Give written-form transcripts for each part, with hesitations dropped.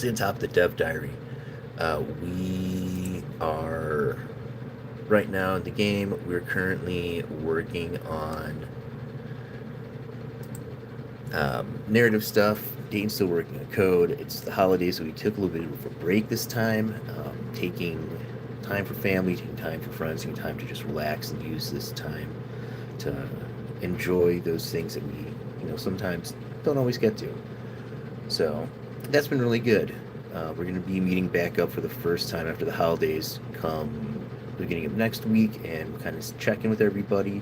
on top of the Devdiary. We are right now in the game. We're currently working on narrative stuff. Dane's still working on code. It's the holidays, so we took a little bit of a break this time, taking time for family, taking time for friends, taking time to just relax and use this time to enjoy those things that we, sometimes don't always get to. So that's been really good. We're going to be meeting back up for the first time after the holidays come beginning of next week and kind of check in with everybody.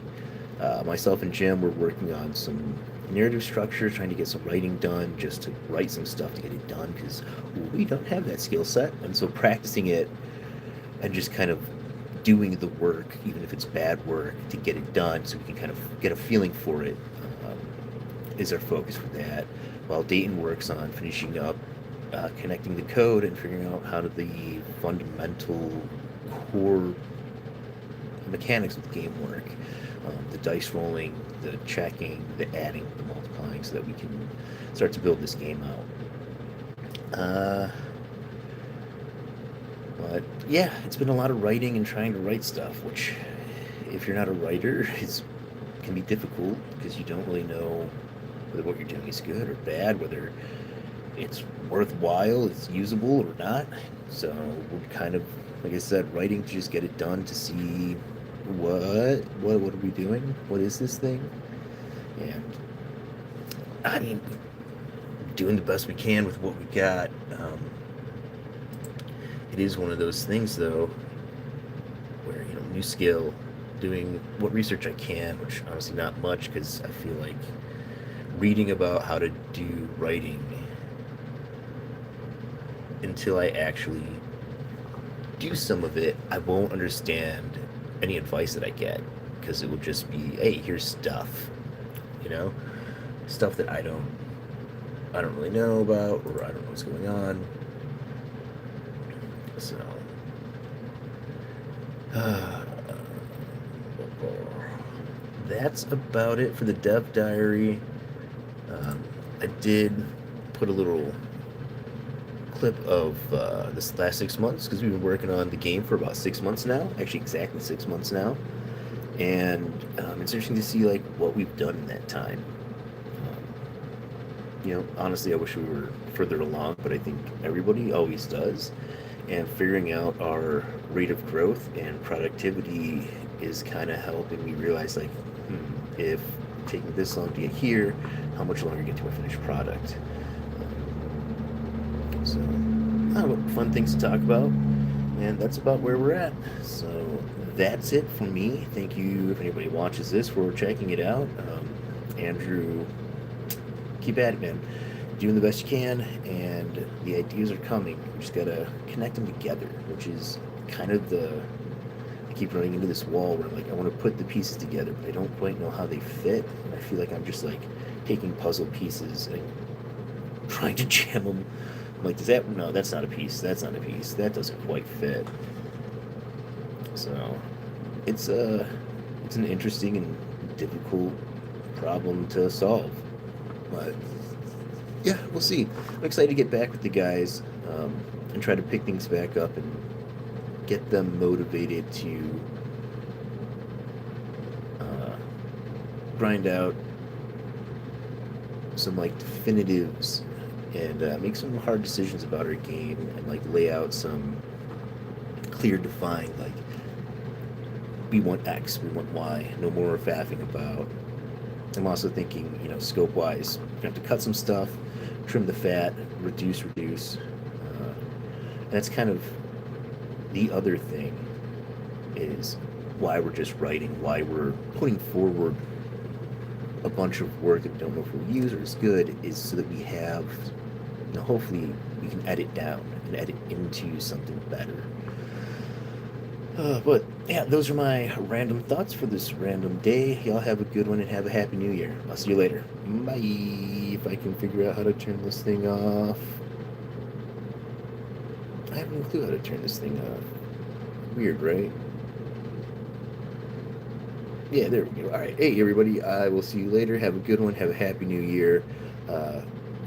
Myself and Jim were working on some narrative structure, trying to get some writing done, just to write some stuff to get it done because we don't have that skill set. And so practicing it and just kind of doing the work, even if it's bad work, to get it done so we can kind of get a feeling for it um, is our focus for that. While Dayton works on finishing up connecting the code and figuring out how the fundamental core mechanics of the game work. The dice rolling, the checking, the adding, the multiplying, so that we can start to build this game out. But yeah, it's been a lot of writing and trying to write stuff, which, if you're not a writer, can be difficult because you don't really know whether what you're doing is good or bad, whether it's worthwhile, it's usable or not. So we're kind of, like I said, writing to just get it done to see what are we doing? What is this thing? And I mean, doing the best we can with what we got. It is one of those things, though, where new skill, doing what research I can, which honestly not much, because I feel like reading about how to do writing until I actually do some of it, I won't understand any advice that I get because it will just be, hey, here's stuff, you know, stuff that I don't really know about or I don't know what's going on. So, that's about it for the Devdiary. I did put a little clip of this last 6 months because we've been working on the game for about 6 months now, actually exactly 6 months now, and it's interesting to see like what we've done in that time. Honestly, I wish we were further along, but I think everybody always does. And figuring out our rate of growth and productivity is kind of helping me realize like, if taking this long to get here, how much longer get to a finished product. So, fun things to talk about, and that's about where we're at. So, that's it for me. Thank you if anybody watches this for checking it out. Andrew, keep at it, man. Doing the best you can, and the ideas are coming. We just gotta connect them together, which is kind of I keep running into this wall where I'm like, I want to put the pieces together, but I don't quite know how they fit. And I feel like I'm just like taking puzzle pieces and trying to jam them. I'm like, no, that's not a piece. That's not a piece. That doesn't quite fit. So it's an interesting and difficult problem to solve. But yeah, we'll see. I'm excited to get back with the guys and try to pick things back up and get them motivated to grind out some like definitives and make some hard decisions about our game and like lay out some clear defined like we want X, we want Y, no more faffing about. I'm also thinking, scope wise, we have to cut some stuff, trim the fat, reduce. That's kind of the other thing is why we're just writing, why we're putting forward a bunch of work that we don't know if we'll use or is good, is so that we have, hopefully we can edit down and edit into something better. But yeah, those are my random thoughts for this random day. Y'all have a good one and have a happy new year. I'll see you later. Bye. If I can figure out how to turn this thing off. I have no clue how to turn this thing off. Weird, right? Yeah, there we go. All right. Hey, everybody. I will see you later. Have a good one. Have a happy new year.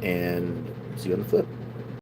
And see you on the flip.